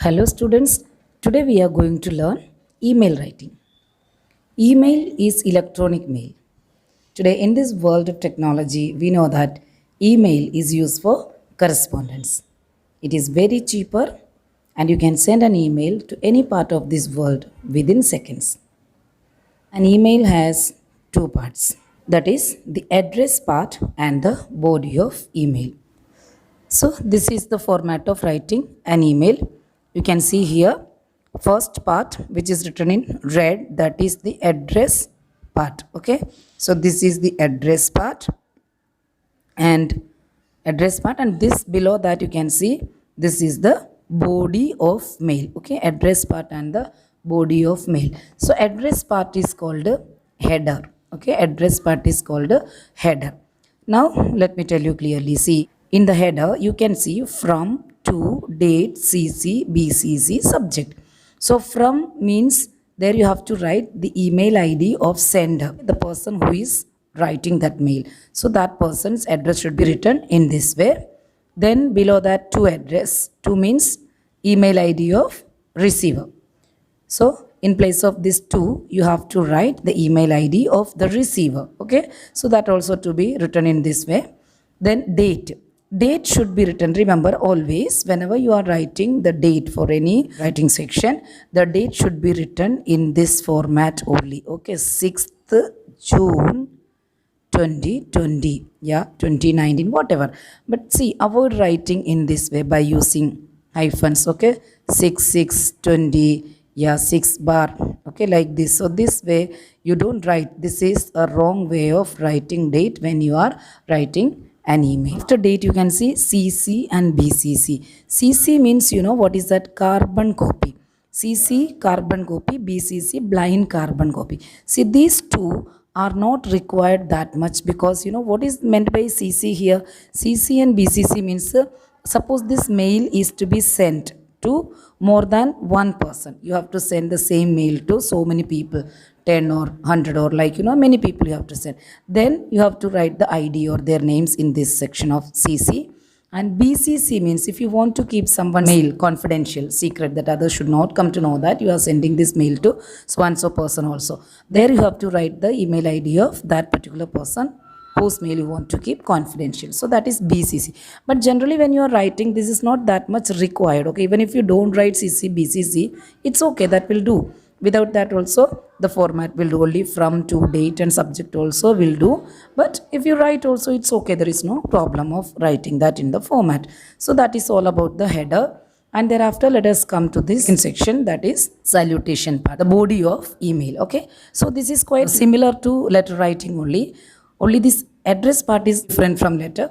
Hello students, today we are going to learn email writing. Email is electronic mail. Today in this world of technology, we know that email is used for correspondence. It is very cheaper and you can send an email to any part of this world within seconds. An email has two parts, that is the address part and the body of email. So this is the format of writing an email. You can see here first part which is written in red, that is the address part. Okay, so this is the address part and this below that you can see this is the body of mail. Okay, address part and the body of mail. So address part is called a header. Okay, address part is called a header. Now let me tell you clearly. See, in the header you can see from, to, date, CC, BCC, subject. So from means there you have to write the email ID of sender, the person who is writing that mail. So that person's address should be written in this way. Then below that to address, to means email ID of receiver. So in place of this to, you have to write the email ID of the receiver. Okay, so that also to be written in this way. Then date. Date should be written. Remember, always whenever you are writing the date for any writing section, the date should be written in this format only. Okay, 6th June 2020, yeah, 2019, whatever. But see, avoid writing in this way by using hyphens. Okay, 6/6/20, yeah, 6 bar. Okay, like this. So this way you don't write. This is a wrong way of writing date when you are writing an email. After date you can see CC and BCC. CC means, you know what is that? Carbon copy. CC carbon copy, BCC blind carbon copy. See, these two are not required that much, because you know what is meant by CC here. CC and BCC means suppose this mail is to be sent to more than one person. You have to send the same mail to so many people, 10 or 100 or like, you know, many people you have to send. Then you have to write the ID or their names in this section of CC. And BCC means if you want to keep someone's mail confidential, secret, that others should not come to know that you are sending this mail to so and so person also. There you have to write the email ID of that particular person whose mail you want to keep confidential. So that is BCC. But generally when you are writing, this is not that much required. Okay, even if you don't write CC, BCC, it's okay, that will do. Without that also the format will do, only from, to, date and subject also will do. But if you write also, it's okay, there is no problem of writing that in the format. So that is all about the header. And thereafter let us come to this section, that is salutation part, the body of email. Okay, so this is quite similar to letter writing only this address part is different from letter.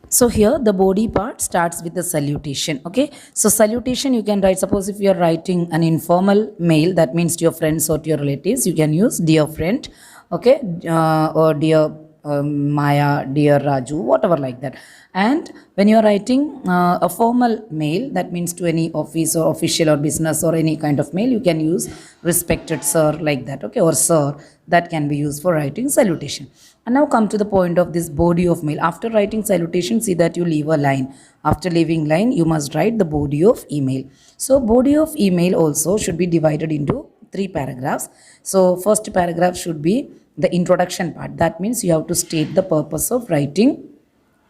So here the body part starts with the salutation. Okay, so salutation you can write, suppose if you are writing an informal mail, that means to your friends or to your relatives, you can use dear friend. Okay, or dear Maya, dear Raju, whatever like that. And when you are writing a formal mail, that means to any office or official or business or any kind of mail, you can use respected sir, like that. Okay, or sir, that can be used for writing salutation. And now come to the point of this body of mail. After writing salutation, see that you leave a line. After leaving line, you must write the body of email. So body of email also should be divided into 3 paragraphs. So first paragraph should be the introduction part. That means you have to state the purpose of writing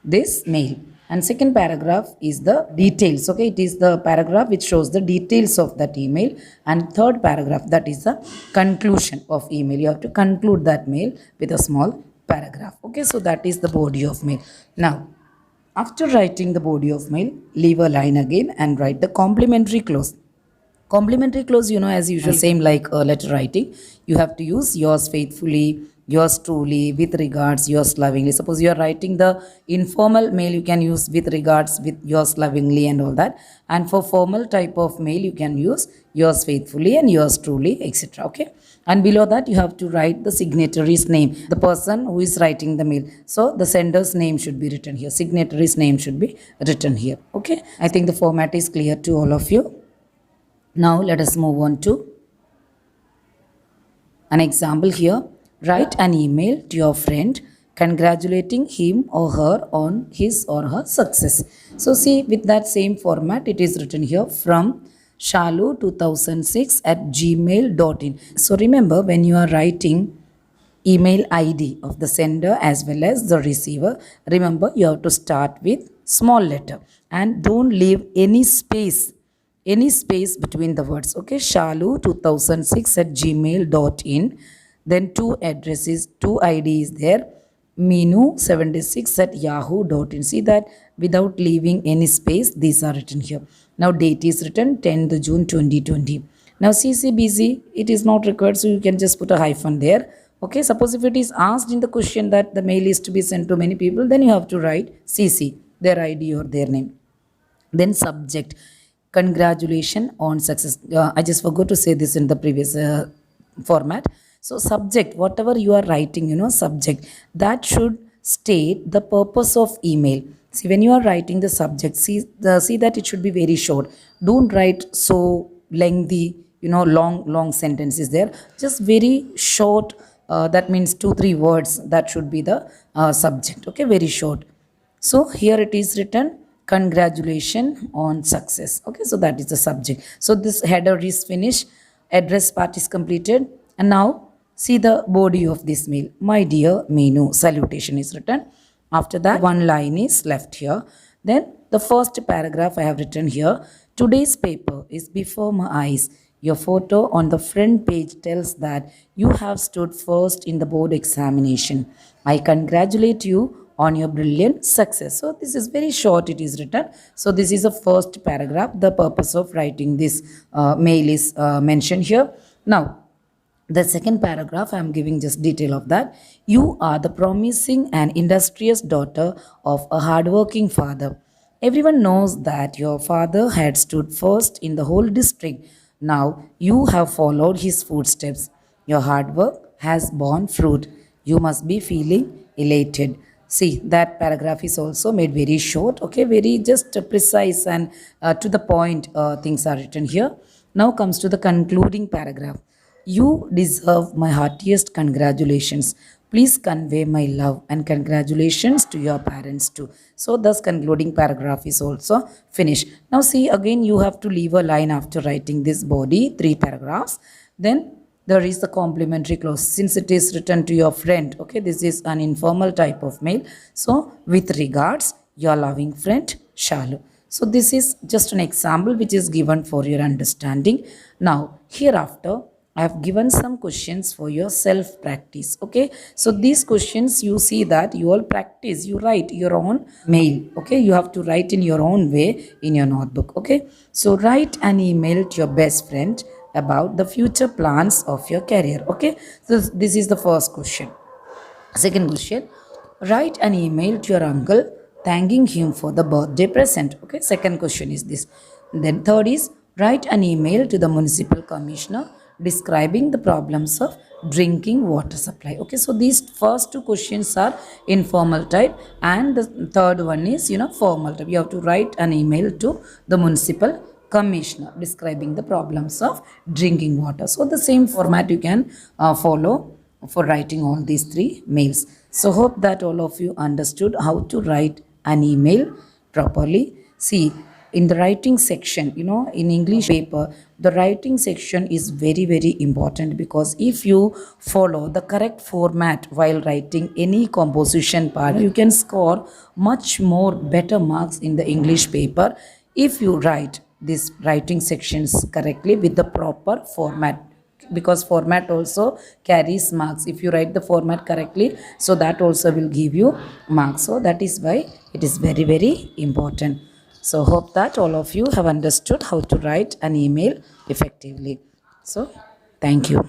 this mail. And second paragraph is the details. Okay, it is the paragraph which shows the details of that email. And third paragraph, that is the conclusion of email. You have to conclude that mail with a small paragraph. Okay, so that is the body of mail. Now after writing the body of mail, leave a line again and write the complimentary clause. Complimentary clause, you know, as usual, same like letter writing, you have to use yours faithfully, yours truly, with regards, yours lovingly. Suppose you are writing the informal mail, you can use with regards, with yours lovingly and all that. And for formal type of mail, you can use yours faithfully and yours truly, etc. Okay, and below that you have to write the signatory's name, the person who is writing the mail. So the sender's name should be written here, signatory's name should be written here. Okay, I think the format is clear to all of you. Now let us move on to an example here. Write an email to your friend congratulating him or her on his or her success. So see, with that same format, it is written here from shalu2006 at gmail.in. So remember, when you are writing email ID of the sender as well as the receiver, remember you have to start with small letter and don't leave any space between the words. Okay, shalu2006 at gmail.in. Then two addresses, two IDs there. Meenu76 at yahoo.in. See that without leaving any space, these are written here. Now date is written 10th June 2020. Now CCBC, it is not required, so you can just put a hyphen there. Okay, suppose if it is asked in the question that the mail is to be sent to many people, then you have to write CC, their ID or their name. Then subject, congratulations on success. I just forgot to say this in the previous format. So subject, whatever you are writing, subject, that should state the purpose of email. See, when you are writing the subject, see that it should be very short. Don't write so lengthy, long sentences there. Just very short. That means 2-3 words. That should be the subject. Okay, very short. So here it is written, congratulations on success. Okay, so that is the subject. So this header is finished, address part is completed, and now see the body of this mail. My dear Meenu, salutation is written. After that, one line is left here. Then the first paragraph I have written here, today's paper is before my eyes. Your photo on the front page tells that you have stood first in the board examination. I congratulate you on your brilliant success. So this is very short, it is written. So this is the first paragraph. The purpose of writing this mail is mentioned here. Now, the second paragraph, I am giving just detail of that. You are the promising and industrious daughter of a hardworking father. Everyone knows that your father had stood first in the whole district. Now you have followed his footsteps. Your hard work has borne fruit. You must be feeling elated. See, that paragraph is also made very short, okay, very just precise and to the point things are written here. Now comes to the concluding paragraph. You deserve my heartiest congratulations. Please convey my love and congratulations to your parents too. So thus concluding paragraph is also finished. Now see, again you have to leave a line after writing this body, 3 paragraphs. Then there is the complimentary clause. Since it is written to your friend, okay, this is an informal type of mail. So with regards, your loving friend Shalu. So this is just an example which is given for your understanding. Now hereafter, I have given some questions for your self practice. Okay, so these questions you see that you all practice, you write your own mail. Okay, you have to write in your own way in your notebook. Okay, so write an email to your best friend about the future plans of your career. Okay, so this is the first question. Second question, write an email to your uncle thanking him for the birthday present. Okay, second question is this. Then third is, write an email to the municipal commissioner describing the problems of drinking water supply. Okay, so these first 2 questions are informal type and the third one is formal type. You have to write an email to the municipal commissioner describing the problems of drinking water. So the same format you can follow for writing all these 3 mails. So hope that all of you understood how to write an email properly. See, in the writing section, in English paper, the writing section is very, very important, because if you follow the correct format while writing any composition part, you can score much more better marks in the English paper if you write these writing sections correctly with the proper format, because format also carries marks. If you write the format correctly, so that also will give you marks. So that is why it is very, very important. So hope that all of you have understood how to write an email effectively. So thank you.